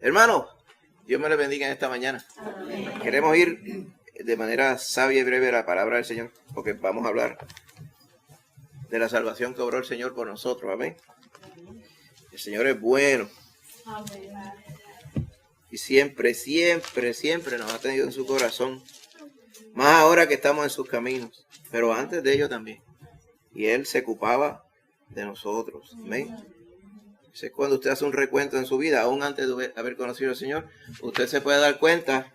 Hermano, Dios me le bendiga en esta mañana. Amén. Queremos ir de manera sabia y breve a la palabra del Señor, porque vamos a hablar de la salvación que obró el Señor por nosotros. Amén. El Señor es bueno. Amén. Y siempre nos ha tenido en su corazón. Más ahora que estamos en sus caminos, pero antes de ello también. Y Él se ocupaba de nosotros. Amén. Es cuando usted hace un recuento en su vida, aún antes de haber conocido al Señor, usted se puede dar cuenta,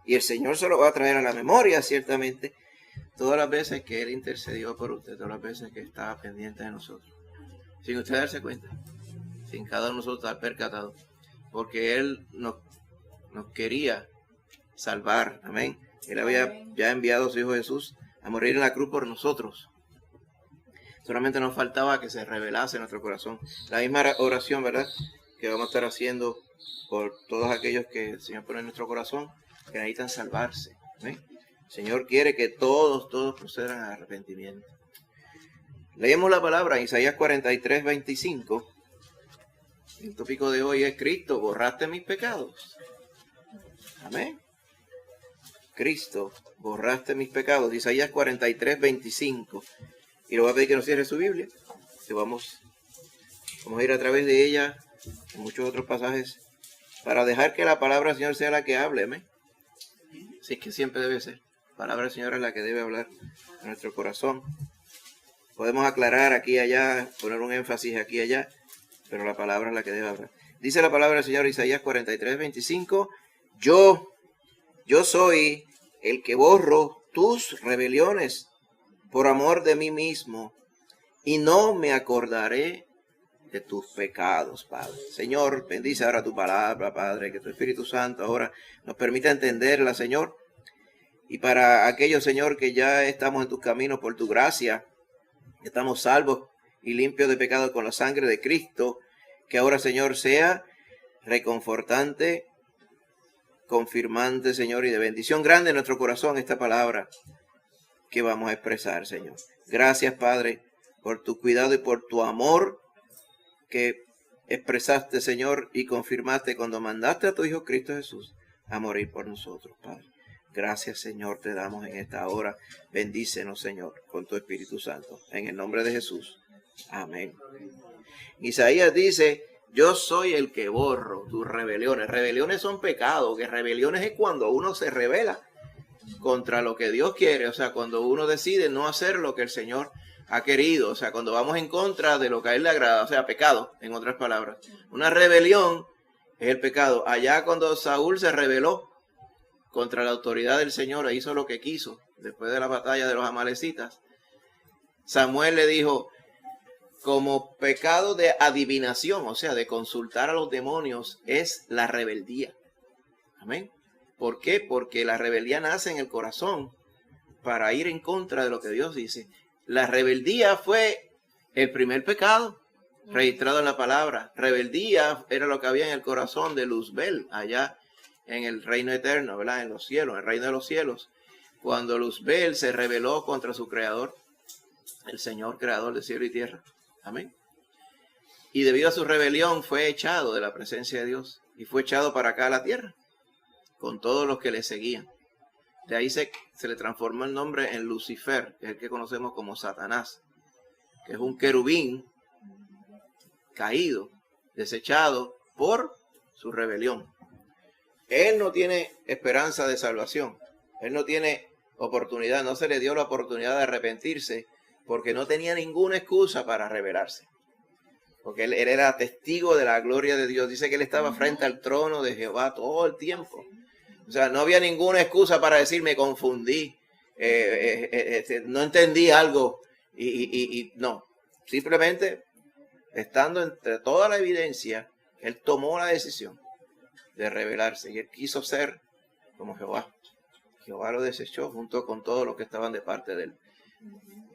y el Señor se lo va a traer a la memoria, ciertamente, todas las veces que Él intercedió por usted, todas las veces que estaba pendiente de nosotros. Sin usted darse cuenta, sin cada uno de nosotros estar percatado, porque Él nos quería salvar. Amén. Él había ya enviado a su Hijo Jesús a morir en la cruz por nosotros. Solamente nos faltaba que se revelase en nuestro corazón. La misma oración, ¿verdad?, que vamos a estar haciendo por todos aquellos que el Señor pone en nuestro corazón, que necesitan salvarse. ¿Amén? El Señor quiere que todos procedan al arrepentimiento. Leemos la palabra en Isaías 43, 25. El tópico de hoy es: Cristo, borraste mis pecados. Amén. Cristo, borraste mis pecados. Isaías 43, 25. Y le voy a pedir que nos cierre su Biblia, que vamos a ir a través de ella en muchos otros pasajes, para dejar que la palabra del Señor sea la que hable. ¿Amén? Así que siempre debe ser. La palabra del Señor es la que debe hablar en nuestro corazón. Podemos aclarar aquí y allá, poner un énfasis aquí y allá, pero la palabra es la que debe hablar. Dice la palabra del Señor, Isaías 43, 25, Yo soy el que borro tus rebeliones por amor de mí mismo, y no me acordaré de tus pecados, Padre. Señor, bendice ahora tu palabra, Padre, que tu Espíritu Santo ahora nos permita entenderla, Señor. Y para aquellos, Señor, que ya estamos en tus caminos por tu gracia, que estamos salvos y limpios de pecado con la sangre de Cristo, que ahora, Señor, sea reconfortante, confirmante, Señor, y de bendición grande en nuestro corazón esta palabra que vamos a expresar, Señor. Gracias, Padre, por tu cuidado y por tu amor que expresaste, Señor, y confirmaste cuando mandaste a tu Hijo Cristo Jesús a morir por nosotros, Padre. Gracias, Señor, te damos en esta hora. Bendícenos, Señor, con tu Espíritu Santo. En el nombre de Jesús. Amén. Isaías dice: Yo soy el que borro tus rebeliones. Rebeliones son pecados, que rebeliones es cuando uno se rebela contra lo que Dios quiere, o sea, cuando uno decide no hacer lo que el Señor ha querido, o sea, cuando vamos en contra de lo que a Él le agrada, o sea, pecado, en otras palabras. Una rebelión es el pecado. Allá cuando Saúl se rebeló contra la autoridad del Señor e hizo lo que quiso, después de la batalla de los amalecitas, Samuel le dijo, como pecado de adivinación, o sea, de consultar a los demonios, es la rebeldía. Amén. ¿Por qué? Porque la rebeldía nace en el corazón para ir en contra de lo que Dios dice. La rebeldía fue el primer pecado registrado en la palabra. Rebeldía era lo que había en el corazón de Luzbel, allá en el reino eterno, ¿verdad? En los cielos, en el reino de los cielos. Cuando Luzbel se rebeló contra su creador, el Señor creador de cielo y tierra. Amén. Y debido a su rebelión fue echado de la presencia de Dios y fue echado para acá a la tierra, con todos los que le seguían. De ahí se le transformó el nombre en Lucifer, que es el que conocemos como Satanás, que es un querubín caído, desechado por su rebelión. Él no tiene esperanza de salvación. Él no tiene oportunidad, no se le dio la oportunidad de arrepentirse, porque no tenía ninguna excusa para rebelarse. Porque él era testigo de la gloria de Dios. Dice que él estaba frente al trono de Jehová todo el tiempo. O sea, no había ninguna excusa para decir me confundí, no entendí algo y no. Simplemente, estando entre toda la evidencia, él tomó la decisión de rebelarse y él quiso ser como Jehová. Jehová lo desechó junto con todos los que estaban de parte de él.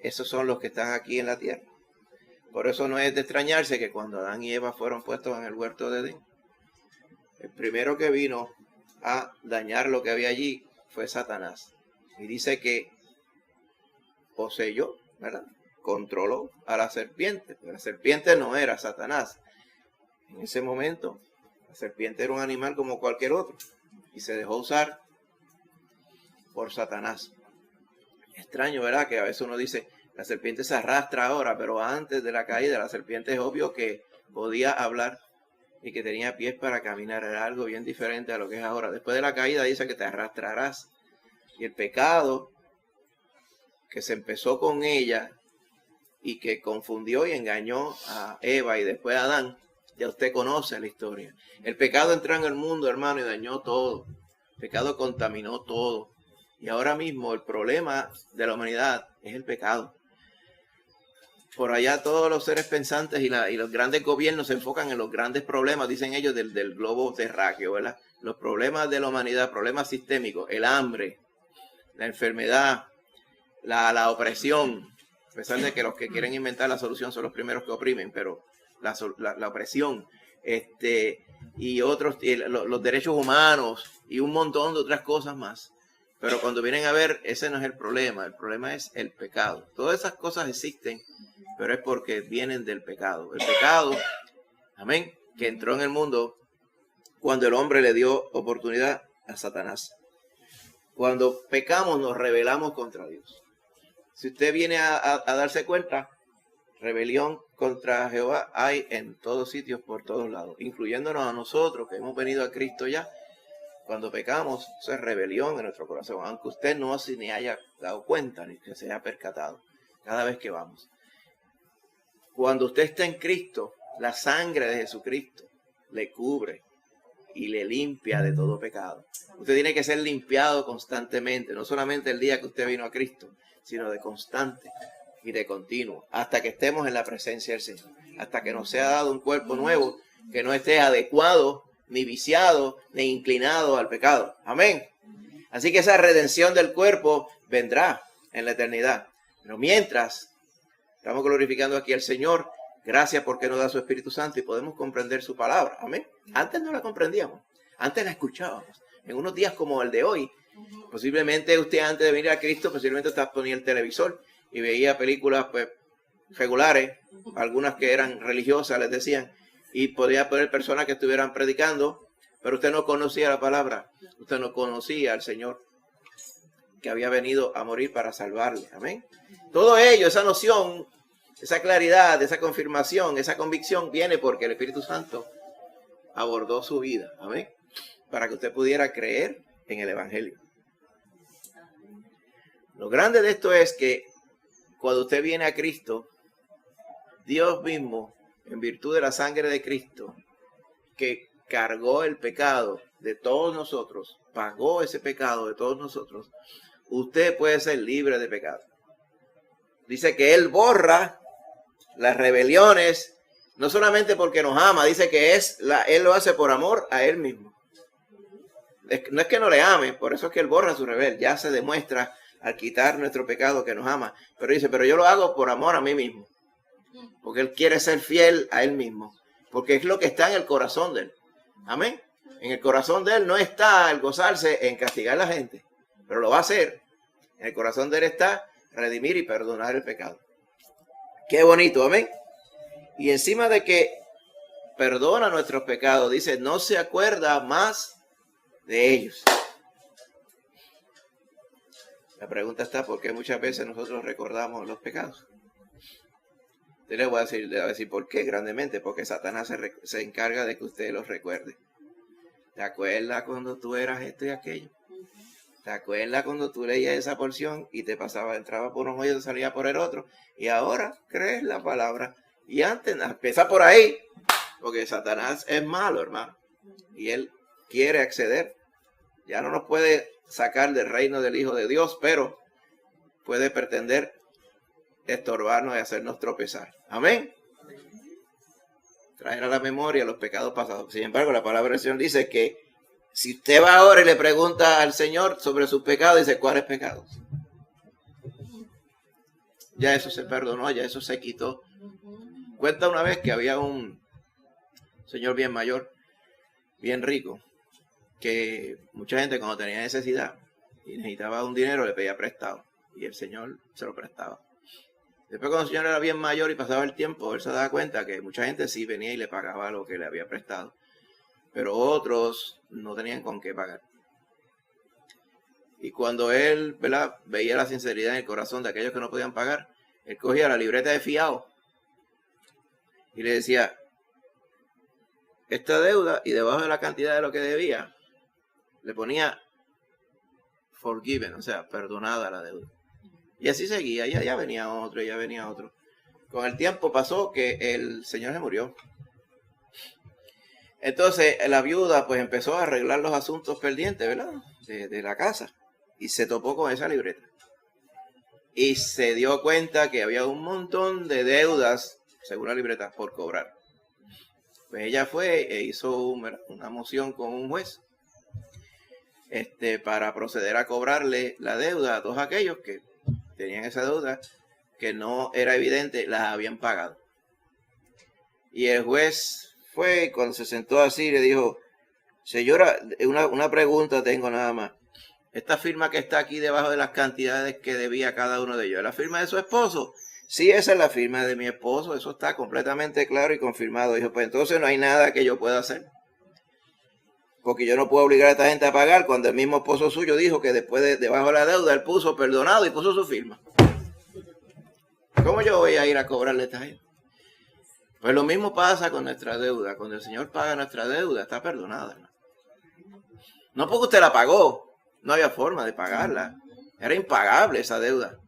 Esos son los que están aquí en la tierra. Por eso no es de extrañarse que cuando Adán y Eva fueron puestos en el huerto de Edén, el primero que vino a dañar lo que había allí fue Satanás. Y dice que poseyó, ¿verdad? Controló a la serpiente. Pero la serpiente no era Satanás. En ese momento, la serpiente era un animal como cualquier otro y se dejó usar por Satanás. Extraño, ¿verdad? Que a veces uno dice, la serpiente se arrastra ahora, pero antes de la caída la serpiente es obvio que podía hablar y que tenía pies para caminar. Era algo bien diferente a lo que es ahora. Después de la caída dice que te arrastrarás. Y el pecado que se empezó con ella y que confundió y engañó a Eva y después a Adán, ya usted conoce la historia. El pecado entró en el mundo, hermano, y dañó todo. El pecado contaminó todo. Y ahora mismo el problema de la humanidad es el pecado. Por allá todos los seres pensantes y los grandes gobiernos se enfocan en los grandes problemas, dicen ellos, del globo terráqueo, ¿verdad? Los problemas de la humanidad, problemas sistémicos, el hambre, la enfermedad, la opresión, a pesar de que los que quieren inventar la solución son los primeros que oprimen, pero la opresión, y otros, los derechos humanos y un montón de otras cosas más. Pero cuando vienen a ver, ese no es el problema es el pecado. Todas esas cosas existen, pero es porque vienen del pecado. El pecado, amén, que entró en el mundo cuando el hombre le dio oportunidad a Satanás. Cuando pecamos nos rebelamos contra Dios. Si usted viene a darse cuenta, rebelión contra Jehová hay en todos sitios, por todos lados, incluyéndonos a nosotros que hemos venido a Cristo ya. Cuando pecamos, eso es rebelión en nuestro corazón, aunque usted no se ni haya dado cuenta, ni que se haya percatado, cada vez que vamos. Cuando usted está en Cristo, la sangre de Jesucristo le cubre y le limpia de todo pecado. Usted tiene que ser limpiado constantemente, no solamente el día que usted vino a Cristo, sino de constante y de continuo, hasta que estemos en la presencia del Señor, hasta que nos sea dado un cuerpo nuevo que no esté adecuado, ni viciado, ni inclinado al pecado. Amén. Así que esa redención del cuerpo vendrá en la eternidad. Pero mientras estamos glorificando aquí al Señor, gracias porque nos da su Espíritu Santo y podemos comprender su palabra. Amén. Antes no la comprendíamos, antes la escuchábamos. En unos días como el de hoy, posiblemente usted antes de venir a Cristo, posiblemente usted ponía el televisor y veía películas pues regulares, algunas que eran religiosas, les decían, y podía ver personas que estuvieran predicando, pero usted no conocía la palabra, usted no conocía al Señor que había venido a morir para salvarle. Amén. Todo ello, esa noción, esa claridad, esa confirmación, esa convicción viene porque el Espíritu Santo abordó su vida. Amén. Para que usted pudiera creer en el Evangelio. Lo grande de esto es que cuando usted viene a Cristo, Dios mismo, en virtud de la sangre de Cristo, que cargó el pecado de todos nosotros, pagó ese pecado de todos nosotros, usted puede ser libre de pecado. Dice que Él borra las rebeliones, no solamente porque nos ama, dice que Él lo hace por amor a Él mismo. No es que no le ame, por eso es que Él borra su rebelión, ya se demuestra al quitar nuestro pecado que nos ama. Pero dice, pero yo lo hago por amor a mí mismo. Porque Él quiere ser fiel a Él mismo. Porque es lo que está en el corazón de Él. Amén. En el corazón de Él no está el gozarse en castigar a la gente. Pero lo va a hacer. En el corazón de Él está redimir y perdonar el pecado. Qué bonito, amén. Y encima de que perdona nuestros pecados, dice, no se acuerda más de ellos. La pregunta está, ¿por qué muchas veces nosotros recordamos los pecados? Yo le voy a decir por qué, grandemente, porque Satanás se encarga de que usted los recuerde. ¿Te acuerdas cuando tú eras esto y aquello? ¿Te acuerdas cuando tú leías esa porción y te entraba por un oído y te salía por el otro? Y ahora crees la palabra. Y antes, empieza por ahí, porque Satanás es malo, hermano. Y él quiere acceder. Ya no nos puede sacar del reino del Hijo de Dios, pero puede pretender estorbarnos y hacernos tropezar. Amén. Traer a la memoria los pecados pasados. Sin embargo, la palabra del Señor dice que si usted va ahora y le pregunta al Señor sobre sus pecados, dice, ¿cuáles pecados? Ya eso se perdonó, ya eso se quitó. Cuenta una vez que había un señor bien mayor, bien rico, que mucha gente cuando tenía necesidad y necesitaba un dinero le pedía prestado y el Señor se lo prestaba. Después cuando el Señor era bien mayor y pasaba el tiempo, él se daba cuenta que mucha gente sí venía y le pagaba lo que le había prestado. pero otros no tenían con qué pagar. Y cuando él, ¿verdad?, veía la sinceridad en el corazón de aquellos que no podían pagar, él cogía la libreta de fiado y le decía, esta deuda, y debajo de la cantidad de lo que debía, le ponía forgiven, o sea, perdonada la deuda. Y así seguía, ya venía otro, ya venía otro. Con el tiempo pasó que el señor se murió. Entonces la viuda pues empezó a arreglar los asuntos pendientes, ¿verdad?, de la casa. Y se topó con esa libreta. Y se dio cuenta que había un montón de deudas, según la libreta, por cobrar. Pues ella fue e hizo una moción con un juez para proceder a cobrarle la deuda a todos aquellos que tenían esa deuda, que no era evidente, las habían pagado. Y el juez fue, cuando se sentó así, le dijo, señora, una pregunta tengo nada más. Esta firma que está aquí debajo de las cantidades que debía cada uno de ellos, ¿es la firma de su esposo? Sí, esa es la firma de mi esposo, eso está completamente claro y confirmado. Dijo, pues entonces no hay nada que yo pueda hacer. Porque yo no puedo obligar a esta gente a pagar cuando el mismo esposo suyo dijo que después debajo de la deuda él puso perdonado y puso su firma. ¿Cómo yo voy a ir a cobrarle a esta gente? Pues lo mismo pasa con nuestra deuda. Cuando el Señor paga nuestra deuda, está perdonada. No porque usted la pagó, no había forma de pagarla. Era impagable esa deuda.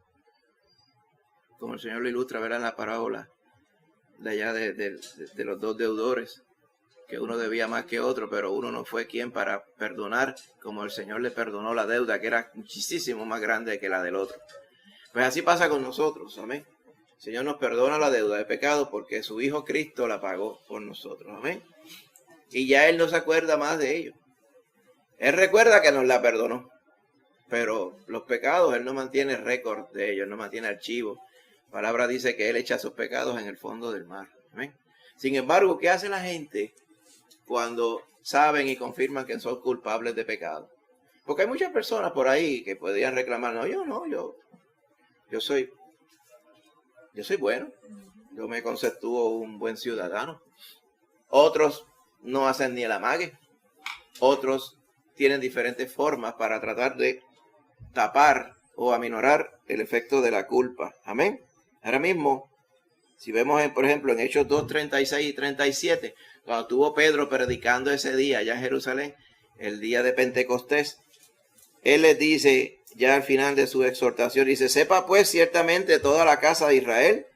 Como el Señor lo ilustra, verá en la parábola de allá de los dos deudores, que uno debía más que otro, pero uno no fue quien para perdonar como el Señor le perdonó la deuda, que era muchísimo más grande que la del otro. Pues así pasa con nosotros, amén. El Señor nos perdona la deuda de pecado porque su Hijo Cristo la pagó por nosotros, amén. Y ya Él no se acuerda más de ello. Él recuerda que nos la perdonó, pero los pecados Él no mantiene récord de ellos, no mantiene archivo. La palabra dice que Él echa sus pecados en el fondo del mar, amén. Sin embargo, ¿qué hace la gente cuando saben y confirman que son culpables de pecado? Porque hay muchas personas por ahí que podrían reclamar, yo soy bueno, yo me conceptúo un buen ciudadano. Otros no hacen ni el amague, otros tienen diferentes formas para tratar de tapar o aminorar el efecto de la culpa, amén. Ahora mismo, si vemos, por ejemplo, en Hechos 2, 36 y 37, cuando estuvo Pedro predicando ese día allá en Jerusalén, el día de Pentecostés, él les dice, ya al final de su exhortación, dice, sepa pues ciertamente toda la casa de Israel,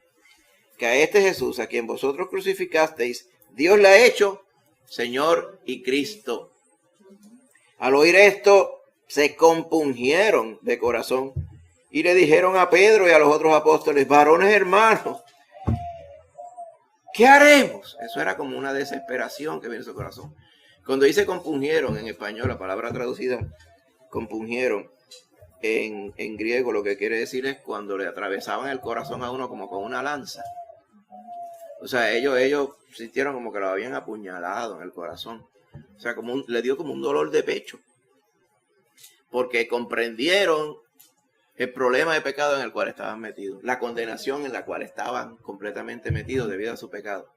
que a este Jesús, a quien vosotros crucificasteis, Dios le ha hecho Señor y Cristo. Al oír esto, se compungieron de corazón y le dijeron a Pedro y a los otros apóstoles, varones hermanos, ¿qué haremos? Eso era como una desesperación que viene en su corazón. Cuando dice compungieron en español, la palabra traducida, compungieron, en griego lo que quiere decir es cuando le atravesaban el corazón a uno como con una lanza. O sea, ellos sintieron como que lo habían apuñalado en el corazón. O sea, le dio como un dolor de pecho. Porque comprendieron el problema de pecado en el cual estaban metidos. La condenación en la cual estaban completamente metidos debido a su pecado.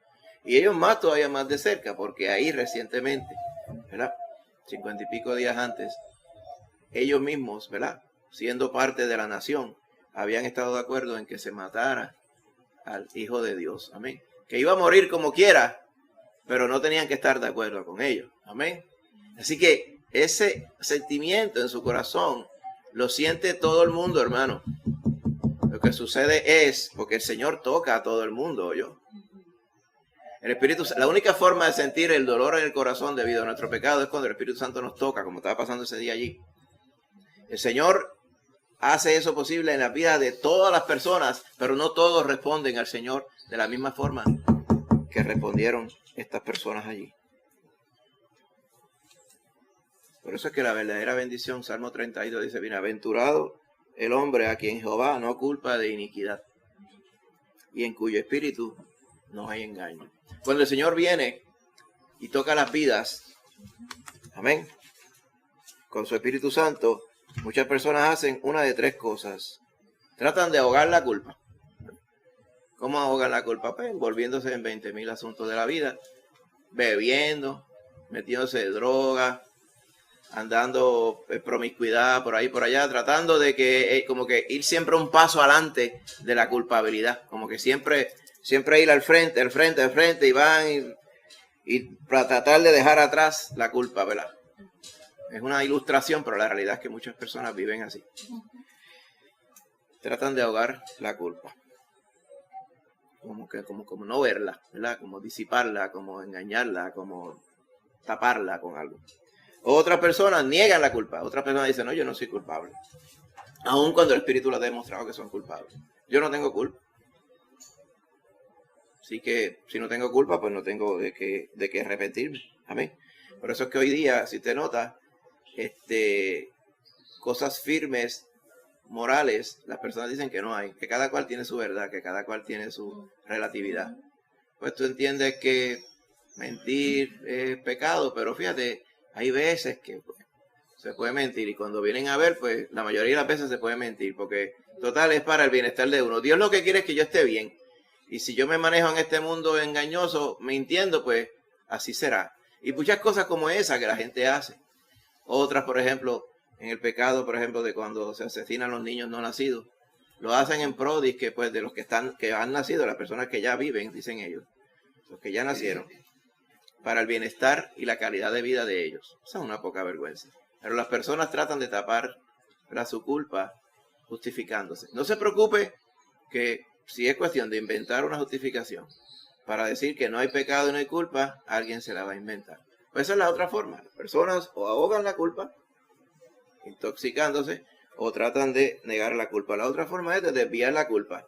Y ellos más todavía más de cerca, porque ahí recientemente, ¿verdad?, 50 y pico días antes, ellos mismos, ¿verdad?, siendo parte de la nación, habían estado de acuerdo en que se matara al Hijo de Dios, amén, que iba a morir como quiera, pero no tenían que estar de acuerdo con ellos, amén. Así que ese sentimiento en su corazón lo siente todo el mundo, hermano. Lo que sucede es, porque el Señor toca a todo el mundo, yo. El Espíritu, la única forma de sentir el dolor en el corazón debido a nuestro pecado es cuando el Espíritu Santo nos toca, como estaba pasando ese día allí. El Señor hace eso posible en la vida de todas las personas, pero no todos responden al Señor de la misma forma que respondieron estas personas allí. Por eso es que la verdadera bendición, Salmo 32 dice, bienaventurado el hombre a quien Jehová no culpa de iniquidad y en cuyo espíritu no hay engaño. Cuando el Señor viene y toca las vidas, amén, con su Espíritu Santo, muchas personas hacen una de tres cosas. Tratan de ahogar la culpa. ¿Cómo ahogan la culpa? Pues envolviéndose en 20,000 asuntos de la vida, bebiendo, metiéndose de droga, andando en promiscuidad por ahí por allá, tratando de que como que ir siempre un paso adelante de la culpabilidad, como que siempre ir al frente, y van y para tratar de dejar atrás la culpa, ¿verdad? Es una ilustración, pero la realidad es que muchas personas viven así. Tratan de ahogar la culpa. Como no verla, ¿verdad? Como disiparla, como engañarla, como taparla con algo. Otras personas niegan la culpa. Otras personas dicen, no, yo no soy culpable. Aun cuando el Espíritu les ha demostrado que son culpables. Yo no tengo culpa. Así que si no tengo culpa, pues no tengo de qué arrepentirme. Amén. Por eso es que hoy día, si te notas, cosas firmes, morales, las personas dicen que no hay, que cada cual tiene su verdad, que cada cual tiene su relatividad. Pues tú entiendes que mentir es pecado, pero fíjate, hay veces que pues, se puede mentir y cuando vienen a ver, pues la mayoría de las veces se puede mentir, porque total es para el bienestar de uno. Dios lo que quiere es que yo esté bien. Y si yo me manejo en este mundo engañoso, mintiendo, pues así será. Y muchas cosas como esa que la gente hace. Otras, por ejemplo, en el pecado, por ejemplo, de cuando se asesinan los niños no nacidos. Lo hacen en pro de pues, de los que han nacido, las personas que ya viven, dicen ellos, los que ya nacieron, para el bienestar y la calidad de vida de ellos. Esa es una poca vergüenza. Pero las personas tratan de tapar su culpa justificándose. No se preocupe que si es cuestión de inventar una justificación para decir que no hay pecado y no hay culpa, alguien se la va a inventar. Pues esa es la otra forma. Las personas o ahogan la culpa, intoxicándose, o tratan de negar la culpa. La otra forma es de desviar la culpa.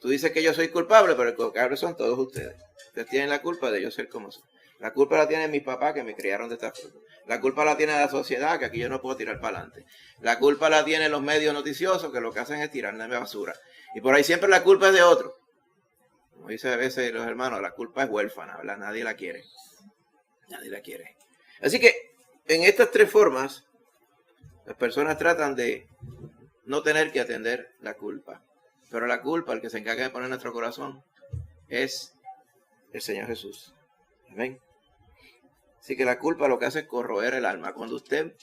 Tú dices que yo soy culpable, pero el culpable son todos ustedes. Ustedes tienen la culpa de yo ser como soy. La culpa la tienen mis papás que me criaron de esta forma. La culpa la tiene la sociedad, que aquí yo no puedo tirar para adelante. La culpa la tienen los medios noticiosos, que lo que hacen es tirarme basura. Y por ahí siempre la culpa es de otro. Como dicen a veces los hermanos, la culpa es huérfana, ¿verdad? Nadie la quiere. Nadie la quiere. Así que en estas tres formas, las personas tratan de no tener que atender la culpa. Pero la culpa, el que se encarga de poner en nuestro corazón, es el Señor Jesús. Amén. Así que la culpa lo que hace es corroer el alma. Cuando usted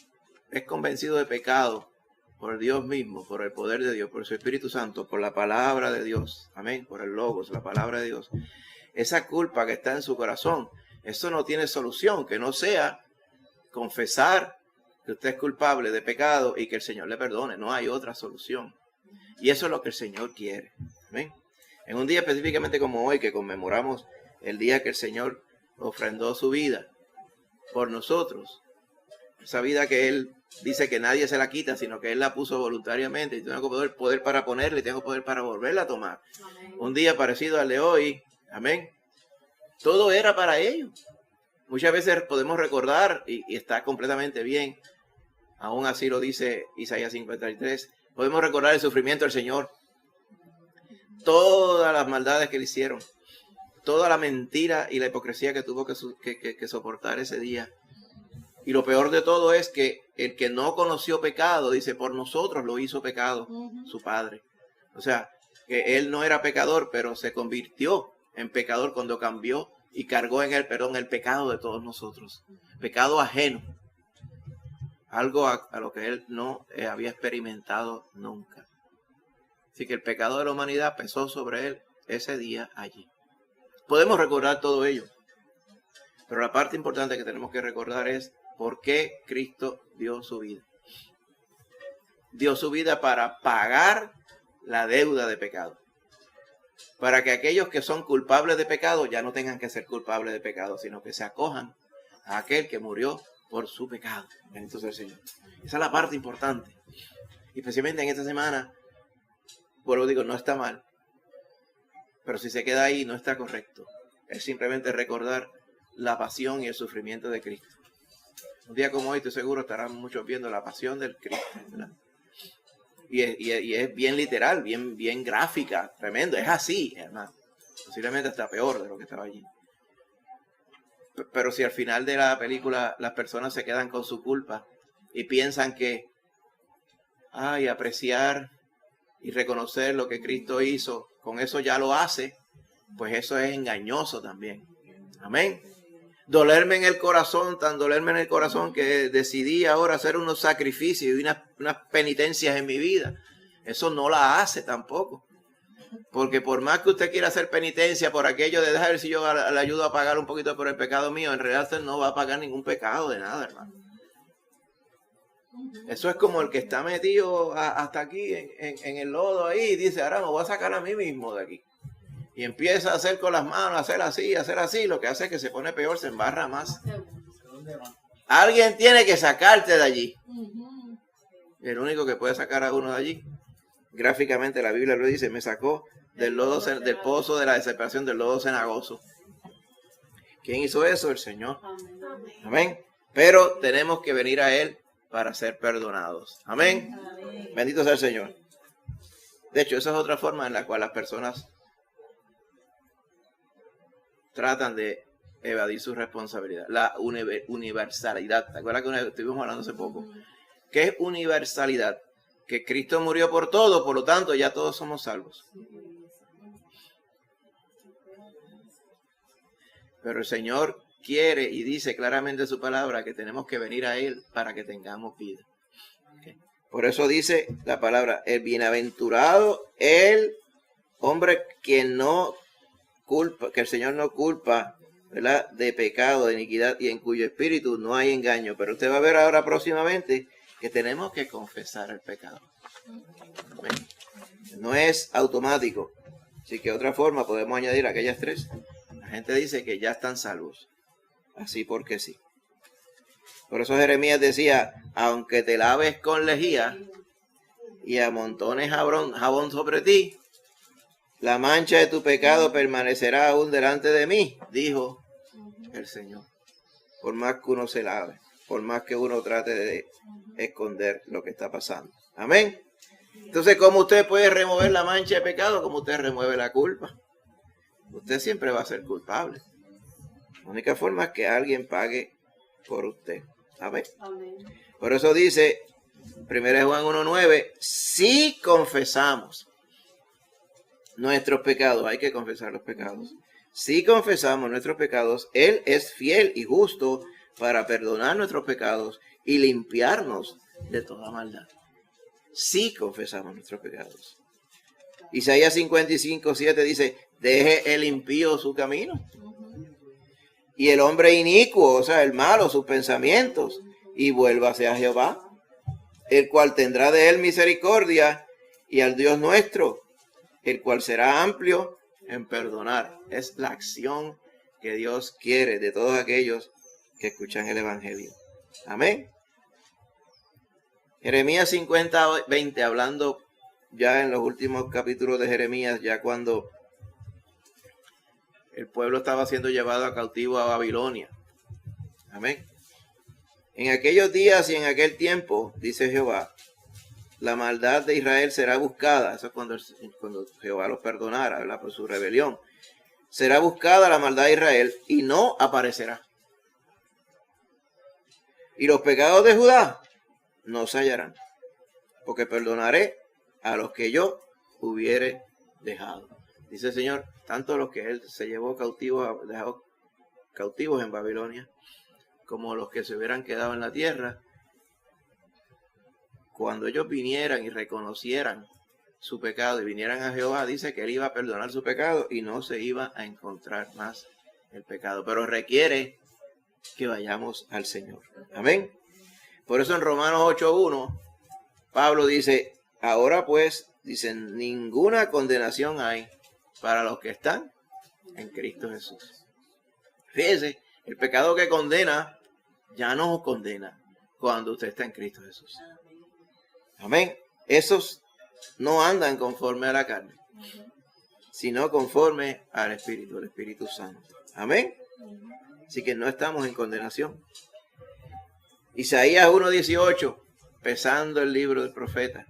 es convencido de pecado por Dios mismo, por el poder de Dios, por su Espíritu Santo, por la palabra de Dios, amén, por el Logos, la palabra de Dios, esa culpa que está en su corazón, eso no tiene solución, que no sea confesar que usted es culpable de pecado y que el Señor le perdone. No hay otra solución. Y eso es lo que el Señor quiere. Amén. En un día específicamente como hoy, que conmemoramos el día que el Señor ofrendó su vida por nosotros, esa vida que Él dice que nadie se la quita, sino que Él la puso voluntariamente, y tengo poder para ponerla y tengo poder para volverla a tomar. Amén. Un día parecido al de hoy, amén, todo era para ellos. Muchas veces podemos recordar, y está completamente bien, aún así lo dice Isaías 53, podemos recordar el sufrimiento del Señor, todas las maldades que le hicieron, toda la mentira y la hipocresía que tuvo que soportar ese día. Y lo peor de todo es que el que no conoció pecado, dice, por nosotros lo hizo pecado, su Padre. O sea, que Él no era pecador, pero se convirtió en pecador cuando cambió y cargó en Él, el pecado de todos nosotros. Pecado ajeno. Algo a lo que Él no había experimentado nunca. Así que el pecado de la humanidad pesó sobre Él ese día allí. Podemos recordar todo ello. Pero la parte importante que tenemos que recordar es por qué Cristo dio su vida. Dio su vida para pagar la deuda de pecado. Para que aquellos que son culpables de pecado ya no tengan que ser culpables de pecado, sino que se acojan a aquel que murió por su pecado. Bendito sea el Señor. Esa es la parte importante. Y especialmente en esta semana, por lo digo, no está mal. Pero si se queda ahí, no está correcto. Es simplemente recordar la pasión y el sufrimiento de Cristo. Un día como hoy, estoy seguro, estarán muchos viendo la pasión del Cristo, ¿verdad? Y es bien literal, bien gráfica, tremendo. Es así, hermano. Posiblemente hasta peor de lo que estaba allí. Pero si al final de la película las personas se quedan con su culpa y piensan que apreciar y reconocer lo que Cristo hizo, con eso ya lo hace, pues eso es engañoso también. Amén. dolerme en el corazón, tan dolerme en el corazón que decidí ahora hacer unos sacrificios y unas penitencias en mi vida. Eso no la hace tampoco. Porque por más que usted quiera hacer penitencia por aquello de dejar si yo le ayudo a pagar un poquito por el pecado mío, en realidad usted no va a pagar ningún pecado de nada, hermano. Eso es como el que está metido hasta aquí en el lodo ahí y dice, ahora me voy a sacar a mí mismo de aquí. Y empieza a hacer con las manos, a hacer así, lo que hace es que se pone peor, se embarra más. Alguien tiene que sacarte de allí. El único que puede sacar a uno de allí, gráficamente la Biblia lo dice, me sacó del lodo, del pozo de la desesperación, del lodo cenagoso. ¿Quién hizo eso? El Señor. Amén. Pero tenemos que venir a Él para ser perdonados. Amén. Bendito sea el Señor. De hecho, esa es otra forma en la cual las personas tratan de evadir su responsabilidad. La universalidad. ¿Te acuerdas que estuvimos hablando hace poco? ¿Qué es universalidad? Que Cristo murió por todo, por lo tanto ya todos somos salvos. Pero el Señor quiere y dice claramente en su palabra que tenemos que venir a Él para que tengamos vida. ¿Okay? Por eso dice la palabra, el bienaventurado, el hombre que no culpa, que el Señor no culpa, ¿verdad?, de pecado, de iniquidad, y en cuyo espíritu no hay engaño. Pero usted va a ver ahora próximamente que tenemos que confesar el pecado. Amén. No es automático. Así que de otra forma podemos añadir aquellas tres. La gente dice que ya están salvos. Así porque sí. Por eso Jeremías decía, aunque te laves con lejía y amontones jabón sobre ti, la mancha de tu pecado permanecerá aún delante de mí, dijo el Señor. Por más que uno se lave, por más que uno trate de esconder lo que está pasando. Amén. Entonces, ¿cómo usted puede remover la mancha de pecado? Como usted remueve la culpa. Usted siempre va a ser culpable. La única forma es que alguien pague por usted. Amén. Por eso dice 1 Juan 1:9, si confesamos nuestros pecados, hay que confesar los pecados. Si confesamos nuestros pecados, Él es fiel y justo para perdonar nuestros pecados y limpiarnos de toda maldad. Si confesamos nuestros pecados. Isaías 55:7 dice, deje el impío su camino y el hombre inicuo, o sea, el malo, sus pensamientos, y vuélvase a Jehová, el cual tendrá de él misericordia, y al Dios nuestro, el cual será amplio en perdonar. Es la acción que Dios quiere de todos aquellos que escuchan el Evangelio. Amén. Jeremías 50:20, hablando ya en los últimos capítulos de Jeremías, ya cuando el pueblo estaba siendo llevado a cautivo a Babilonia. Amén. En aquellos días y en aquel tiempo, dice Jehová, la maldad de Israel será buscada. Eso es cuando Jehová los perdonara, ¿verdad?, por su rebelión. Será buscada la maldad de Israel y no aparecerá. Y los pecados de Judá no se hallarán, porque perdonaré a los que yo hubiere dejado. Dice el Señor, tanto los que Él se llevó cautivos, dejó cautivos en Babilonia, como los que se hubieran quedado en la tierra, cuando ellos vinieran y reconocieran su pecado y vinieran a Jehová, dice que Él iba a perdonar su pecado y no se iba a encontrar más el pecado. Pero requiere que vayamos al Señor. Amén. Por eso en Romanos 8:1, Pablo dice, ahora pues, dicen, ninguna condenación hay para los que están en Cristo Jesús. Fíjese, el pecado que condena ya no condena cuando usted está en Cristo Jesús. Amén. Esos no andan conforme a la carne, sino conforme al Espíritu, el Espíritu Santo. Amén. Así que no estamos en condenación. Isaías 1:18, empezando el libro del profeta,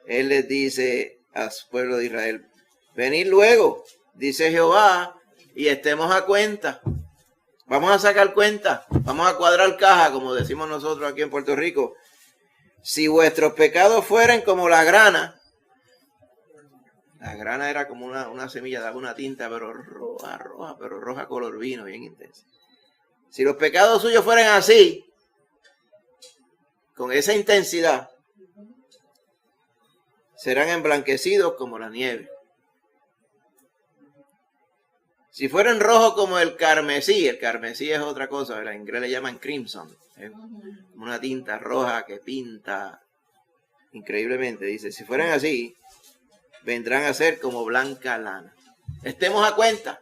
él les dice al pueblo de Israel, venid luego, dice Jehová, y estemos a cuenta. Vamos a sacar cuenta, vamos a cuadrar caja, como decimos nosotros aquí en Puerto Rico. Si vuestros pecados fueren como la grana era como una semilla, daba una tinta, pero roja color vino, bien intensa. Si los pecados suyos fueran así, con esa intensidad, serán emblanquecidos como la nieve. Si fueran rojos como el carmesí es otra cosa, en inglés le llaman crimson, es una tinta roja que pinta increíblemente. Dice, si fueran así, vendrán a ser como blanca lana. Estemos a cuenta.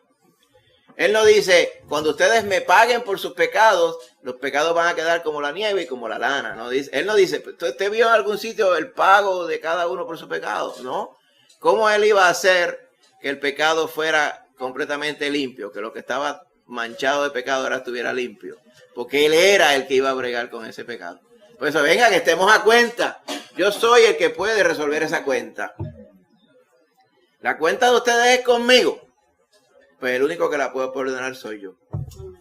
Él no dice, cuando ustedes me paguen por sus pecados, los pecados van a quedar como la nieve y como la lana. No dice, él no dice, ¿usted vio en algún sitio el pago de cada uno por sus pecados? ¿No? ¿Cómo él iba a hacer que el pecado fuera completamente limpio? Que lo que estaba manchado de pecado ahora estuviera limpio. Porque él era el que iba a bregar con ese pecado. Por eso, venga, que estemos a cuenta. Yo soy el que puede resolver esa cuenta. La cuenta de ustedes es conmigo. Pues el único que la puede perdonar soy yo.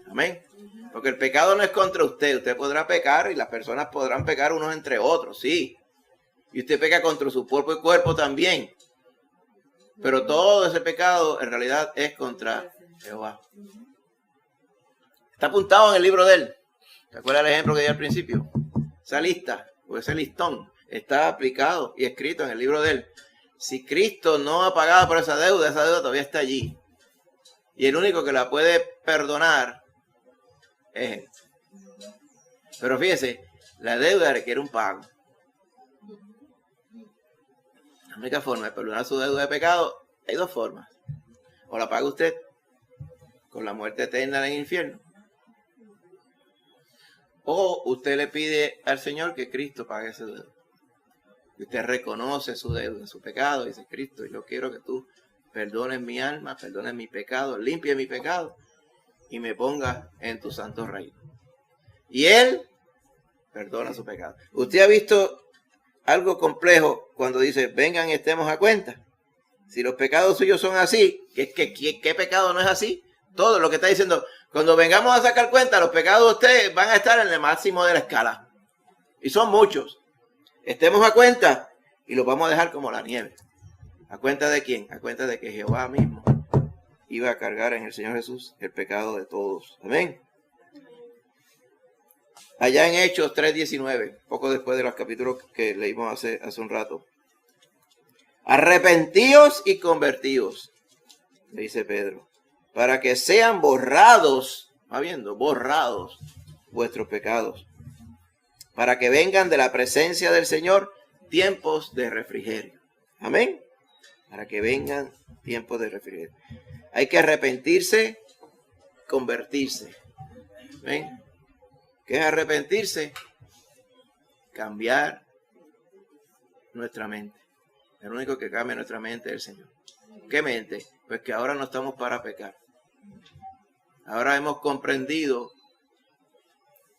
Amén. Porque el pecado no es contra usted. Usted podrá pecar y las personas podrán pecar unos entre otros, sí. Y usted peca contra su propio cuerpo también. Pero todo ese pecado en realidad es contra Jehová. Está apuntado en el libro de él. ¿Te acuerdas el ejemplo que di al principio? Esa lista o ese listón está aplicado y escrito en el libro de él. Si Cristo no ha pagado por esa deuda todavía está allí. Y el único que la puede perdonar es él. Pero fíjese, la deuda requiere un pago. La única forma de perdonar su deuda de pecado, hay dos formas. O la paga usted con la muerte eterna en el infierno. O usted le pide al Señor que Cristo pague esa deuda. Y usted reconoce su deuda, su pecado, y dice, Cristo, yo quiero que tú perdones mi alma, perdones mi pecado, limpie mi pecado y me ponga en tu santo reino. Y Él perdona su pecado. ¿Usted ha visto algo complejo cuando dice, vengan y estemos a cuenta? Si los pecados suyos son así, ¿qué pecado no es así? Todo lo que está diciendo, cuando vengamos a sacar cuenta, los pecados de ustedes van a estar en el máximo de la escala. Y son muchos. Estemos a cuenta y los vamos a dejar como la nieve. ¿A cuenta de quién? A cuenta de que Jehová mismo iba a cargar en el Señor Jesús el pecado de todos. Amén. Allá en Hechos 3:19, poco después de los capítulos que leímos hace un rato. Arrepentíos y convertíos, dice Pedro, para que sean borrados, va viendo, borrados vuestros pecados, para que vengan de la presencia del Señor tiempos de refrigerio. Amén. Para que vengan tiempos de refrigerio. Hay que arrepentirse, convertirse. ¿Ven? ¿Qué es arrepentirse? Cambiar nuestra mente. El único que cambia nuestra mente es el Señor. ¿Qué mente? Pues que ahora no estamos para pecar. Ahora hemos comprendido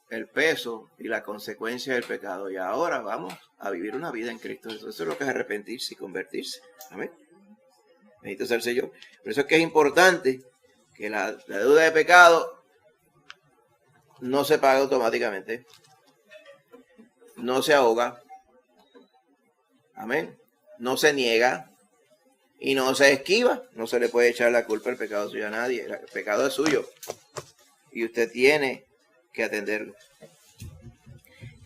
el peso y la consecuencia del pecado. Y ahora vamos a vivir una vida en Cristo Jesús. Eso es lo que es arrepentirse y convertirse. Amén. Bendito sea el Señor. Por eso es que es importante que la deuda de pecado no se paga automáticamente. No se ahoga. Amén. No se niega. Y no se esquiva. No se le puede echar la culpa del pecado suyo a nadie. El pecado es suyo. Y usted tiene que atenderlo.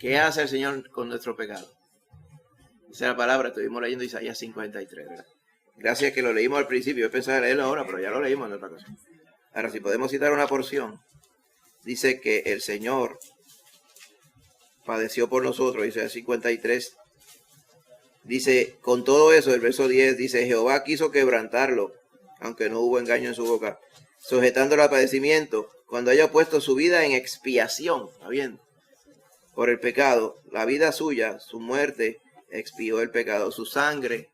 ¿Qué hace el Señor con nuestro pecado? Esa es la palabra. Estuvimos leyendo Isaías 53, ¿verdad? Gracias que lo leímos al principio. Yo pensaba leerlo ahora, pero ya lo leímos en otra cosa. Ahora, si podemos citar una porción. Dice que el Señor padeció por nosotros. Isaías 53. Dice, con todo eso, el verso 10 dice, Jehová quiso quebrantarlo, aunque no hubo engaño en su boca, sujetándolo al padecimiento, cuando haya puesto su vida en expiación, ¿está viendo? Por el pecado, la vida suya, su muerte, expió el pecado, su sangre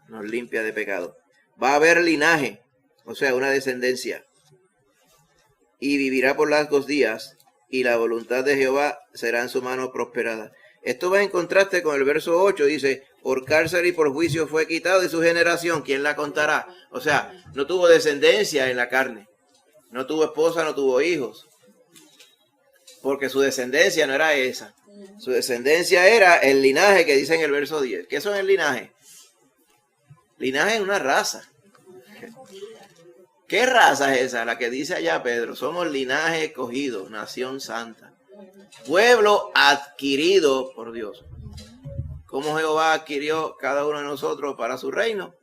nos limpia de pecado. Va a haber linaje, o sea, una descendencia, y vivirá por largos días, y la voluntad de Jehová será en su mano prosperada. Esto va en contraste con el verso 8, dice, por cárcel y por juicio fue quitado de su generación, ¿quién la contará? O sea, no tuvo descendencia en la carne, no tuvo esposa, no tuvo hijos, porque su descendencia no era esa. Su descendencia era el linaje que dice en el verso 10. ¿Qué son el linaje? Linaje es una raza. ¿Qué raza es esa? La que dice allá Pedro, somos linaje escogido, nación santa, pueblo adquirido por Dios. ¿Cómo Jehová adquirió cada uno de nosotros para su reino?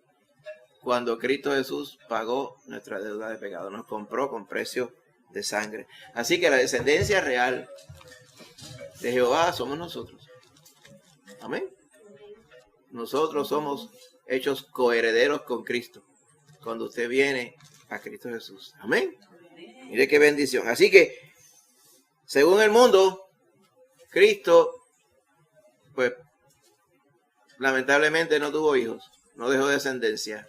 Cuando Cristo Jesús pagó nuestra deuda de pecado, nos compró con precio de sangre. Así que la descendencia real de Jehová somos nosotros. Amén. Nosotros somos hechos coherederos con Cristo cuando usted viene a Cristo Jesús. Amén. Mire qué bendición. Así que, según el mundo, Cristo, pues, lamentablemente no tuvo hijos, no dejó descendencia,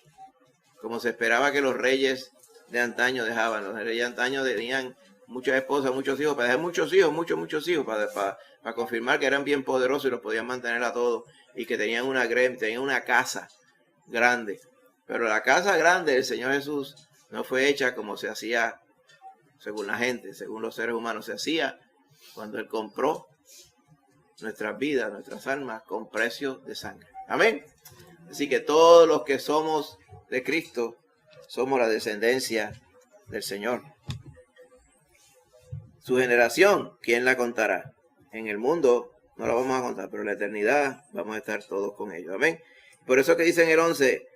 como se esperaba que los reyes de antaño dejaban. Los reyes de antaño tenían muchas esposas, muchos hijos, para dejar muchos hijos, muchos hijos, para confirmar que eran bien poderosos y los podían mantener a todos, y que tenían una casa grande. Pero la casa grande del Señor Jesús no fue hecha como se hacía según la gente, según los seres humanos. Se hacía cuando Él compró nuestras vidas, nuestras almas, con precio de sangre. Amén. Así que todos los que somos de Cristo somos la descendencia del Señor. Su generación, ¿quién la contará? En el mundo no la vamos a contar, pero en la eternidad vamos a estar todos con ellos. Amén. Por eso que dice en el 11,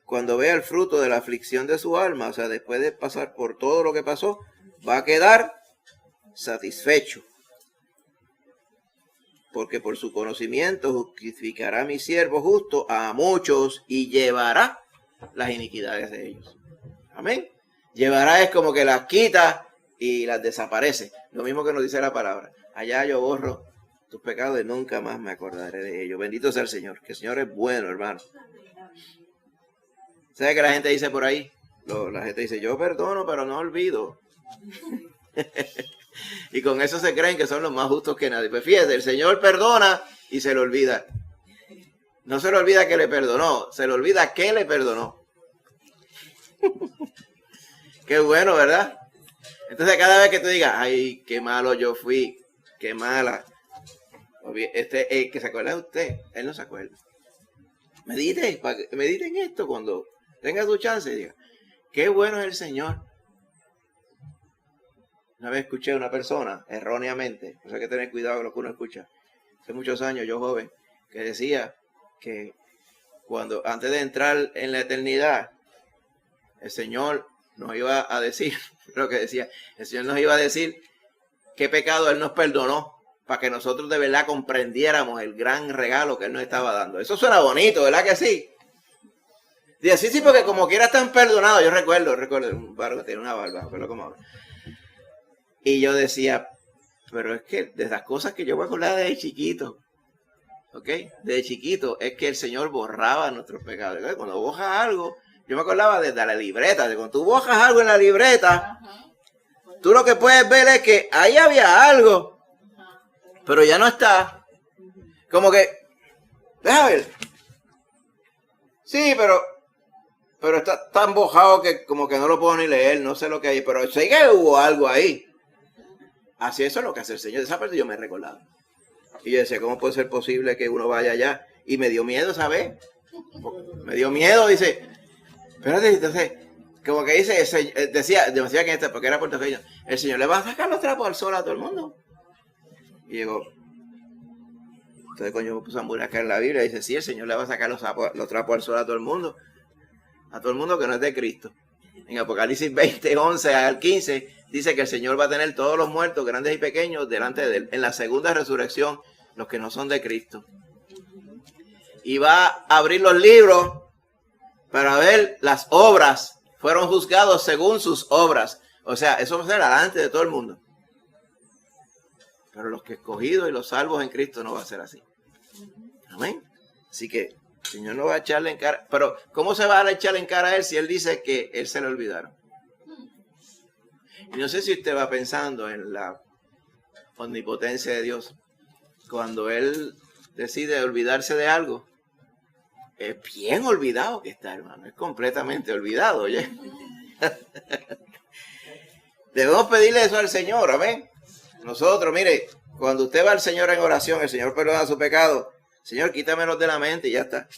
cuando vea el fruto de la aflicción de su alma, o sea, después de pasar por todo lo que pasó, va a quedar satisfecho. Porque por su conocimiento justificará a mi siervo justo a muchos y llevará las iniquidades de ellos. Amén. Llevará es como que las quita y las desaparece. Lo mismo que nos dice la palabra. Allá yo borro tus pecados y nunca más me acordaré de ellos. Bendito sea el Señor. Que el Señor es bueno, hermano. ¿Sabe que la gente dice por ahí? La gente dice, yo perdono, pero no olvido. Y con eso se creen que son los más justos que nadie. Pues fíjate, el Señor perdona y se le olvida. No se le olvida que le perdonó, se le olvida que le perdonó. Qué bueno, ¿verdad? Entonces cada vez que tú digas, ay, qué malo yo fui, qué mala. El que se acuerda de usted, él no se acuerda. Medite en esto cuando tenga su chance y diga, qué bueno es el Señor. Una vez escuché a una persona, erróneamente, o sea, hay que tener cuidado con lo que uno escucha. Hace muchos años, yo joven, que decía que antes de entrar en la eternidad, el Señor nos iba a decir, lo que decía, el Señor nos iba a decir qué pecado Él nos perdonó, para que nosotros de verdad comprendiéramos el gran regalo que Él nos estaba dando. Eso suena bonito, ¿verdad que sí? Dice, sí, porque como quiera están perdonados. Yo recuerdo, un barco que tiene una barba, pero como ahora. Y yo decía, pero es que de las cosas que yo me acordaba desde chiquito, ¿ok? Desde chiquito es que el Señor borraba nuestros pecados. ¿Okay? Cuando borras algo, yo me acordaba desde la libreta, de cuando tú borras algo en la libreta, tú lo que puedes ver es que ahí había algo, pero ya no está. Como que, déjame ver. Sí, pero está tan bojado que como que no lo puedo ni leer, no sé lo que hay, pero sé que hubo algo ahí. Así eso es lo que hace el Señor. Esa parte yo me he recordado. Y yo decía, ¿cómo puede ser posible que uno vaya allá? Y me dio miedo, ¿sabes? Me dio miedo, dice. Espérate, entonces, como que dice, decía que porque era puertorriqueño, el Señor le va a sacar los trapos al sol a todo el mundo. Y digo, entonces coño me puso a buscar en la Biblia y dice, sí, el Señor le va a sacar los trapos al sol a todo el mundo. A todo el mundo que no es de Cristo. En Apocalipsis 20, 11 al 15, dice que el Señor va a tener todos los muertos, grandes y pequeños, delante de Él. En la segunda resurrección, los que no son de Cristo. Y va a abrir los libros para ver las obras. Fueron juzgados según sus obras. O sea, eso va a ser delante de todo el mundo. Pero los que escogidos y los salvos en Cristo no va a ser así. Amén. Así que el Señor no va a echarle en cara. Pero ¿cómo se va a echarle en cara a Él si Él dice que Él se le olvidaron? Y no sé si usted va pensando en la omnipotencia de Dios. Cuando Él decide olvidarse de algo, es bien olvidado que está, hermano. Es completamente olvidado, oye. Debemos pedirle eso al Señor, amén. Nosotros, mire, cuando usted va al Señor en oración, el Señor perdona su pecado. Señor, quítamelos de la mente y ya está.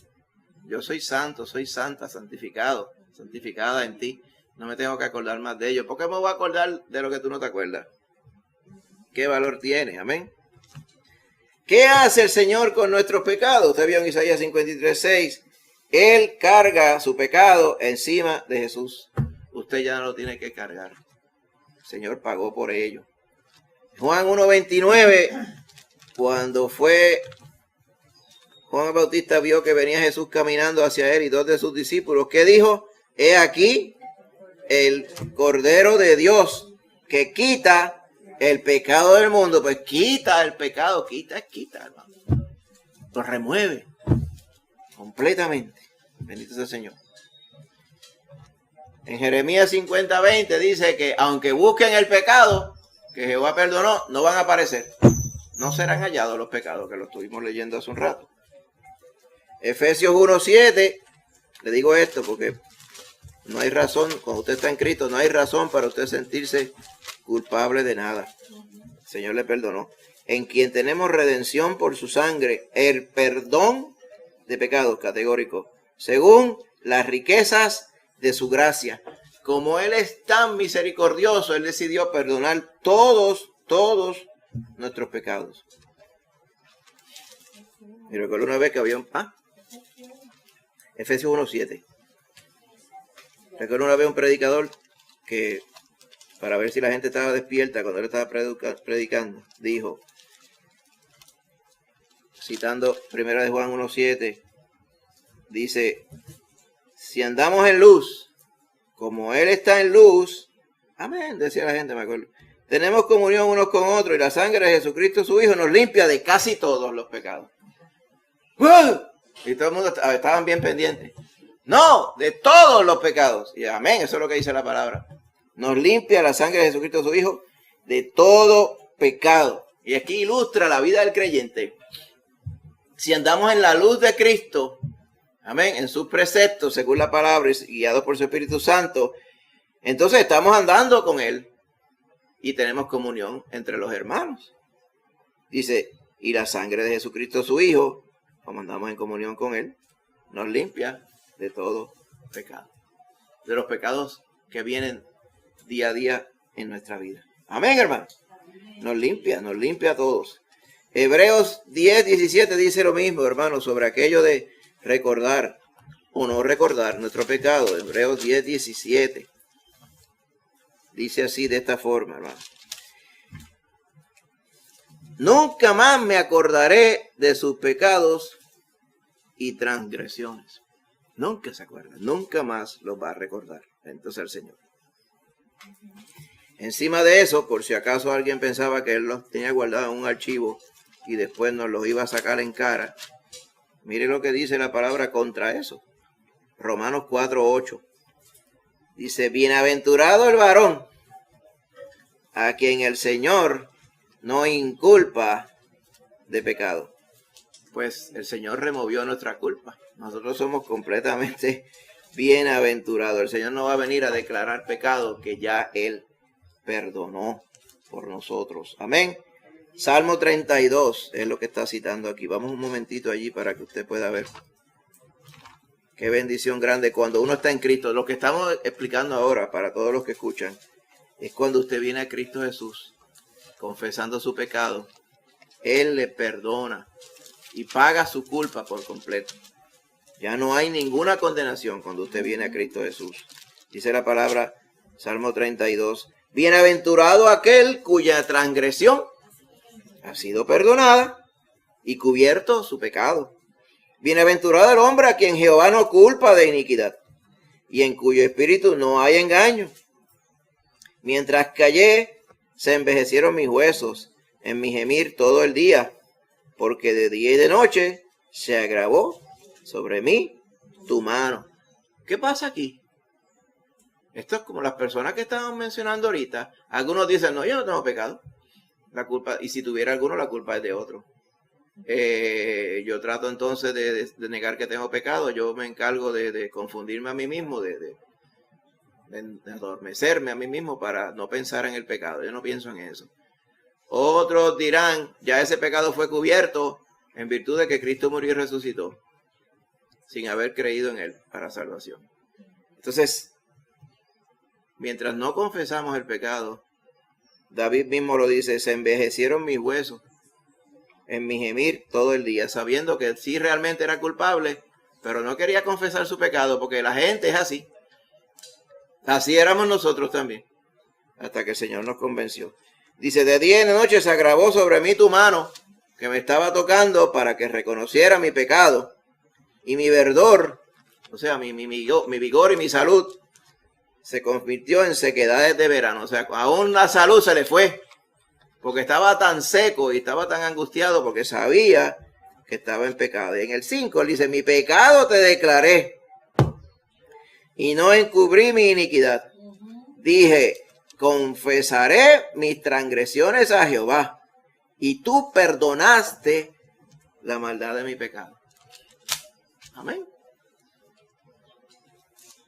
Yo soy santo, soy santa, santificado, santificada en ti. No me tengo que acordar más de ellos. ¿Por qué me voy a acordar de lo que tú no te acuerdas? ¿Qué valor tiene? Amén. ¿Qué hace el Señor con nuestros pecados? Usted vio en Isaías 53:6. Él carga su pecado encima de Jesús. Usted ya no lo tiene que cargar. El Señor pagó por ello. Juan 1:29, cuando Juan el Bautista vio que venía Jesús caminando hacia él y dos de sus discípulos, ¿qué dijo? He aquí el Cordero de Dios que quita el pecado del mundo. Pues quita el pecado, quita, hermano. Lo remueve completamente. Bendito sea el Señor. En Jeremías 50:20 dice que aunque busquen el pecado que Jehová perdonó, no van a aparecer. No serán hallados los pecados, que lo estuvimos leyendo hace un rato. Efesios 1:7, le digo esto porque no hay razón, cuando usted está en Cristo, no hay razón para usted sentirse culpable de nada. El Señor le perdonó. En quien tenemos redención por su sangre, el perdón de pecados, categórico, según las riquezas de su gracia. Como Él es tan misericordioso, Él decidió perdonar todos nuestros pecados. Y recuerdo una vez que había Efesios 1:7. Recuerdo una vez un predicador que, para ver si la gente estaba despierta cuando él estaba predicando, dijo, citando 1 de Juan 1:7, dice, si andamos en luz, como Él está en luz, amén, decía la gente, me acuerdo, tenemos comunión unos con otros y la sangre de Jesucristo su Hijo nos limpia de casi todos los pecados. ¡Uh! Y todo el mundo estaban bien pendientes. No, de todos los pecados. Y amén, eso es lo que dice la palabra. Nos limpia la sangre de Jesucristo su Hijo de todo pecado. Y aquí ilustra la vida del creyente. Si andamos en la luz de Cristo, amén, en sus preceptos, según la palabra, y guiados por su Espíritu Santo, entonces estamos andando con Él y tenemos comunión entre los hermanos. Dice, y la sangre de Jesucristo su Hijo, como andamos en comunión con Él, nos limpia de todo pecado. De los pecados que vienen día a día en nuestra vida. Amén, hermano. Nos limpia a todos. Hebreos 10:17 dice lo mismo, hermano, sobre aquello de recordar o no recordar nuestro pecado. Hebreos 10:17. Dice así, de esta forma, hermano. Nunca más me acordaré de sus pecados y transgresiones. Nunca se acuerda, nunca más los va a recordar. Entonces el Señor. Encima de eso, por si acaso alguien pensaba que Él los tenía guardados en un archivo y después nos los iba a sacar en cara, mire lo que dice la palabra contra eso. Romanos 4:8. Dice, bienaventurado el varón a quien el Señor no inculpa de pecado. Pues el Señor removió nuestra culpa. Nosotros somos completamente bienaventurados. El Señor no va a venir a declarar pecado que ya Él perdonó por nosotros. Amén. Salmo 32 es lo que está citando aquí. Vamos un momentito allí para que usted pueda ver. Qué bendición grande cuando uno está en Cristo. Lo que estamos explicando ahora para todos los que escuchan es cuando usted viene a Cristo Jesús confesando su pecado. Él le perdona y paga su culpa por completo. Ya no hay ninguna condenación cuando usted viene a Cristo Jesús. Dice la palabra, Salmo 32. Bienaventurado aquel cuya transgresión ha sido perdonada y cubierto su pecado. Bienaventurado el hombre a quien Jehová no culpa de iniquidad y en cuyo espíritu no hay engaño. Mientras callé, se envejecieron mis huesos en mi gemir todo el día, porque de día y de noche se agravó sobre mí tu mano. ¿Qué pasa aquí? Esto es como las personas que estaban mencionando ahorita. Algunos dicen, no, yo no tengo pecado. La culpa, y si tuviera alguno, la culpa es de otro. Yo trato entonces de negar que tengo pecado. Yo me encargo de confundirme a mí mismo, de adormecerme a mí mismo para no pensar en el pecado. Yo no pienso en eso. Otros dirán, ya ese pecado fue cubierto en virtud de que Cristo murió y resucitó, sin haber creído en Él para salvación. Entonces, mientras no confesamos el pecado, David mismo lo dice, se envejecieron mis huesos en mi gemir todo el día, sabiendo que sí realmente era culpable, pero no quería confesar su pecado, porque la gente es así. Así éramos nosotros también, hasta que el Señor nos convenció. Dice, de día y de noche se agravó sobre mí tu mano, que me estaba tocando para que reconociera mi pecado, y mi verdor, o sea, mi vigor y mi salud, se convirtió en sequedades de verano. O sea, aún la salud se le fue, porque estaba tan seco y estaba tan angustiado, porque sabía que estaba en pecado. Y en el 5 él dice, mi pecado te declaré, y no encubrí mi iniquidad. Dije, confesaré mis transgresiones a Jehová, y tú perdonaste la maldad de mi pecado. Amén.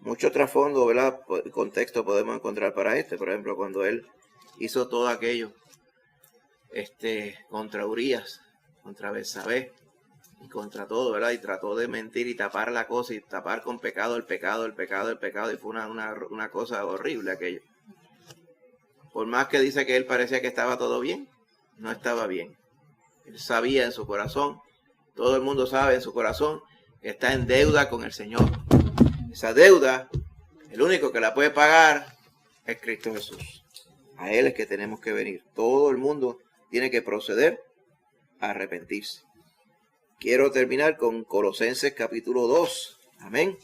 Mucho trasfondo, ¿verdad? Contexto podemos encontrar para por ejemplo, cuando él hizo todo aquello contra Urías, contra Betsabé y contra todo, ¿verdad? Y trató de mentir y tapar la cosa y tapar con pecado el pecado, y fue una cosa horrible aquello. Por más que dice que él parecía que estaba todo bien, no estaba bien. Él sabía en su corazón, todo el mundo sabe en su corazón, que está en deuda con el Señor. Esa deuda, el único que la puede pagar es Cristo Jesús. A Él es que tenemos que venir. Todo el mundo tiene que proceder a arrepentirse. Quiero terminar con Colosenses capítulo 2. Amén.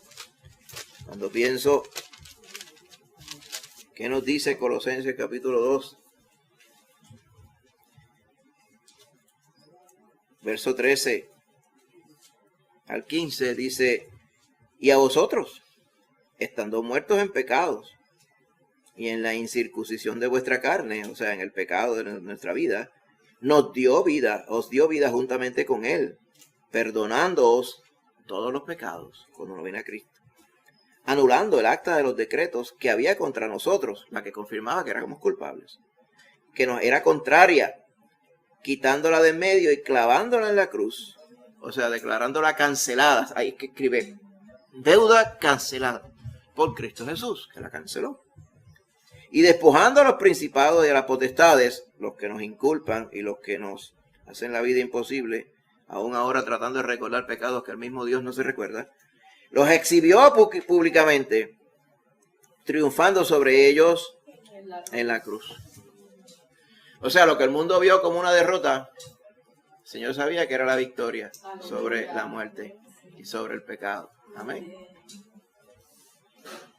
Cuando pienso, ¿qué nos dice Colosenses capítulo 2? Verso 13 al 15 dice, y a vosotros, estando muertos en pecados y en la incircuncisión de vuestra carne, o sea, en el pecado de nuestra vida, os dio vida juntamente con Él, perdonándoos todos los pecados cuando no viene a Cristo, anulando el acta de los decretos que había contra nosotros, la que confirmaba que éramos culpables, que nos era contraria, quitándola de en medio y clavándola en la cruz, o sea, declarándola cancelada. Ahí es que escribe, deuda cancelada por Cristo Jesús, que la canceló. Y despojando a los principados y a las potestades, los que nos inculpan y los que nos hacen la vida imposible, aún ahora tratando de recordar pecados que el mismo Dios no se recuerda, los exhibió públicamente, triunfando sobre ellos en la cruz. O sea, lo que el mundo vio como una derrota, el Señor sabía que era la victoria sobre la muerte y sobre el pecado. Amén.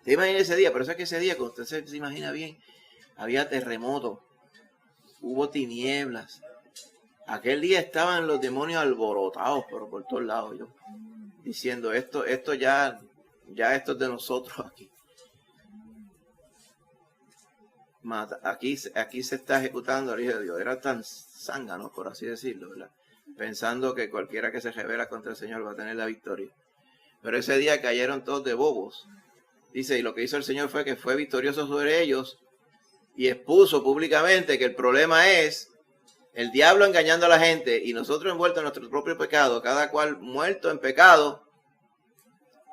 ¿Te imaginas ese día? Pero eso es que ese día, cuando usted se imagina bien, había terremoto, hubo tinieblas. Aquel día estaban los demonios alborotados, pero por todos lados, diciendo, esto ya esto es de nosotros aquí. Aquí se está ejecutando el Hijo de Dios. Era tan zángano, por así decirlo, ¿verdad? Pensando que cualquiera que se revela contra el Señor va a tener la victoria. Pero ese día cayeron todos de bobos. Dice, y lo que hizo el Señor fue que fue victorioso sobre ellos y expuso públicamente que el problema es el diablo engañando a la gente y nosotros envueltos en nuestro propio pecado, cada cual muerto en pecado.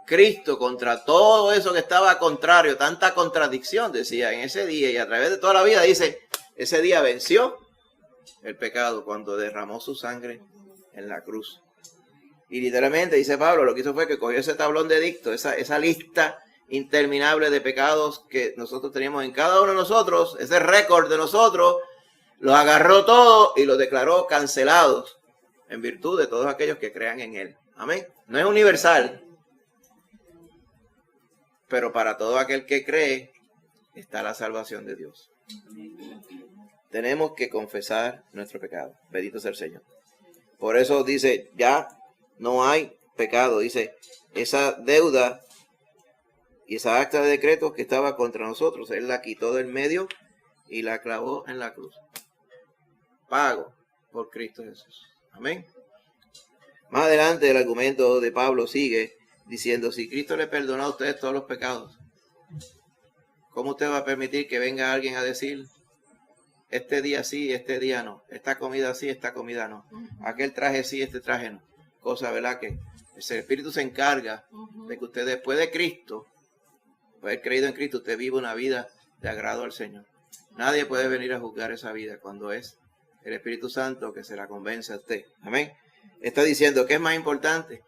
Cristo contra todo eso que estaba contrario, tanta contradicción, decía en ese día y a través de toda la vida, dice, ese día venció el pecado cuando derramó su sangre en la cruz. Y literalmente, dice Pablo, lo que hizo fue que cogió ese tablón de dicto, esa lista interminable de pecados que nosotros teníamos en cada uno de nosotros, ese récord de nosotros, los agarró todo y los declaró cancelados en virtud de todos aquellos que crean en Él. Amén. No es universal, pero para todo aquel que cree está la salvación de Dios. Tenemos que confesar nuestro pecado. Bendito sea el Señor. Por eso dice, ya no hay pecado. Dice, esa deuda y esa acta de decretos que estaba contra nosotros, Él la quitó del medio y la clavó en la cruz. Pago por Cristo Jesús. Amén. Más adelante el argumento de Pablo sigue diciendo, si Cristo le perdonó a ustedes todos los pecados, ¿cómo usted va a permitir que venga alguien a decir, este día sí, este día no, esta comida sí, esta comida no, aquel traje sí, este traje no? Cosa, ¿verdad? Que el Espíritu se encarga de que usted después de Cristo, pues haber creído en Cristo, usted vive una vida de agrado al Señor. Nadie puede venir a juzgar esa vida cuando es el Espíritu Santo que se la convence a usted. Amén. Está diciendo que es más importante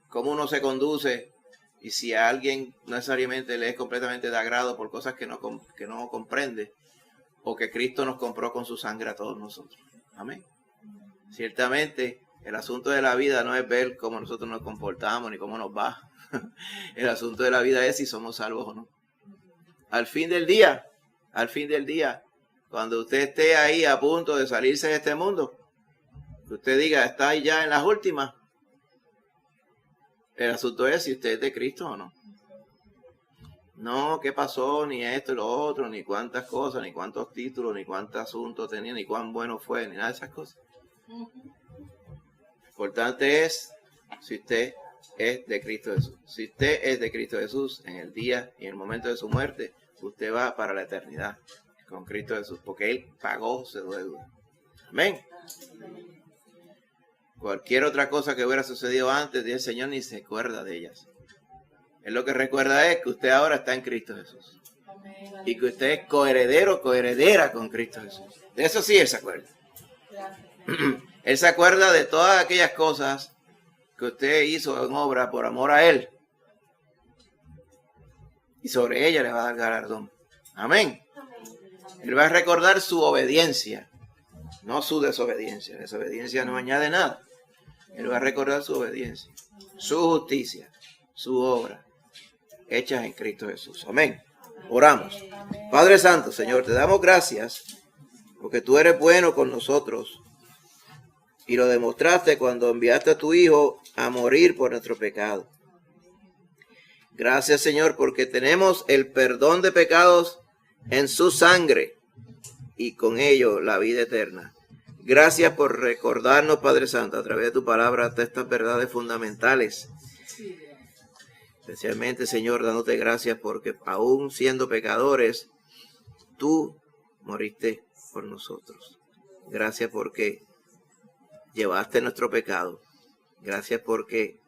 cómo uno se conduce y si a alguien no necesariamente le es completamente de agrado por cosas que no comprende, o que Cristo nos compró con su sangre a todos nosotros. Amén. Ciertamente, el asunto de la vida no es ver cómo nosotros nos comportamos ni cómo nos va. El asunto de la vida es si somos salvos o no. Al fin del día, cuando usted esté ahí a punto de salirse de este mundo, que usted diga, está ahí ya en las últimas. El asunto es si usted es de Cristo o no. No, qué pasó, ni esto y lo otro, ni cuántas cosas, ni cuántos títulos, ni cuántos asuntos tenía, ni cuán bueno fue, ni nada de esas cosas. Lo importante es si usted es de Cristo Jesús. Si usted es de Cristo Jesús en el día y en el momento de su muerte, usted va para la eternidad con Cristo Jesús, porque Él pagó su deuda. Amén. Cualquier otra cosa que hubiera sucedido antes, el Señor ni se acuerda de ellas. Él lo que recuerda es que usted ahora está en Cristo Jesús. Y que usted es coheredero, coheredera con Cristo Jesús. De eso sí Él se acuerda. Él se acuerda de todas aquellas cosas que usted hizo en obra por amor a Él. Y sobre ella le va a dar galardón. Amén. Él va a recordar su obediencia, no su desobediencia. La desobediencia no añade nada. Él va a recordar su obediencia, su justicia, su obra, hechas en Cristo Jesús. Amén. Oramos. Padre Santo, Señor, te damos gracias porque tú eres bueno con nosotros y lo demostraste cuando enviaste a tu Hijo a morir por nuestro pecado. Gracias, Señor, porque tenemos el perdón de pecados en su sangre y con ello la vida eterna. Gracias por recordarnos, Padre Santo, a través de tu palabra, de estas verdades fundamentales. Especialmente, Señor, dándote gracias porque aún siendo pecadores, tú moriste por nosotros. Gracias porque llevaste nuestro pecado. Gracias porque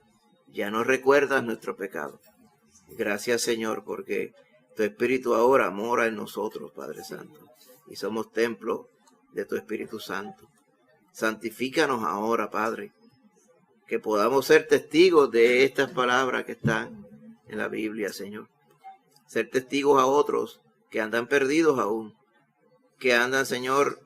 ya no recuerdas nuestro pecado. Gracias, Señor, porque tu Espíritu ahora mora en nosotros, Padre Santo. Y somos templo de tu Espíritu Santo. Santifícanos ahora, Padre, que podamos ser testigos de estas palabras que están en la Biblia, Señor. Ser testigos a otros que andan perdidos aún, que andan, Señor,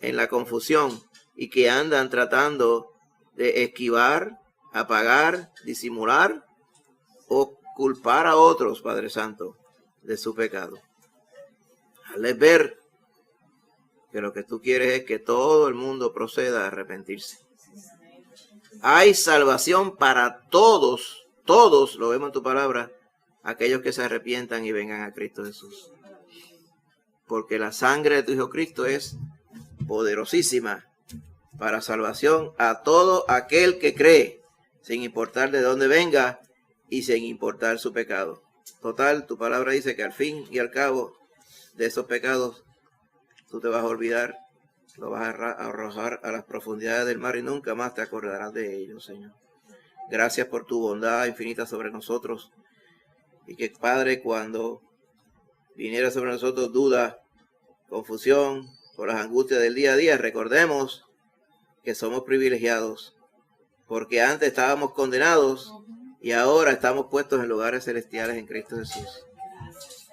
en la confusión y que andan tratando de esquivar, apagar, disimular o culpar a otros, Padre Santo, de su pecado. Hazles ver que lo que tú quieres es que todo el mundo proceda a arrepentirse. Hay salvación para todos, todos, lo vemos en tu palabra, aquellos que se arrepientan y vengan a Cristo Jesús. Porque la sangre de tu Hijo Cristo es poderosísima para salvación a todo aquel que cree, sin importar de dónde venga y sin importar su pecado. Total, tu palabra dice que al fin y al cabo de esos pecados, tú te vas a olvidar, lo vas a arrojar a las profundidades del mar y nunca más te acordarás de ellos, Señor. Gracias por tu bondad infinita sobre nosotros. Y que, Padre, cuando viniera sobre nosotros duda, confusión, por las angustias del día a día, recordemos que somos privilegiados, porque antes estábamos condenados y ahora estamos puestos en lugares celestiales en Cristo Jesús.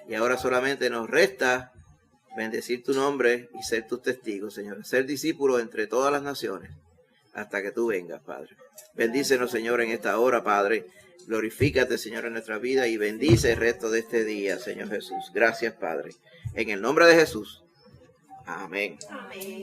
Y ahora solamente nos resta bendecir tu nombre y ser tus testigos, Señor. Ser discípulos entre todas las naciones hasta que tú vengas, Padre. Bendícenos, Señor, en esta hora, Padre. Glorifícate, Señor, en nuestra vida y bendice el resto de este día, Señor Jesús. Gracias, Padre. En el nombre de Jesús. Amén. Amén.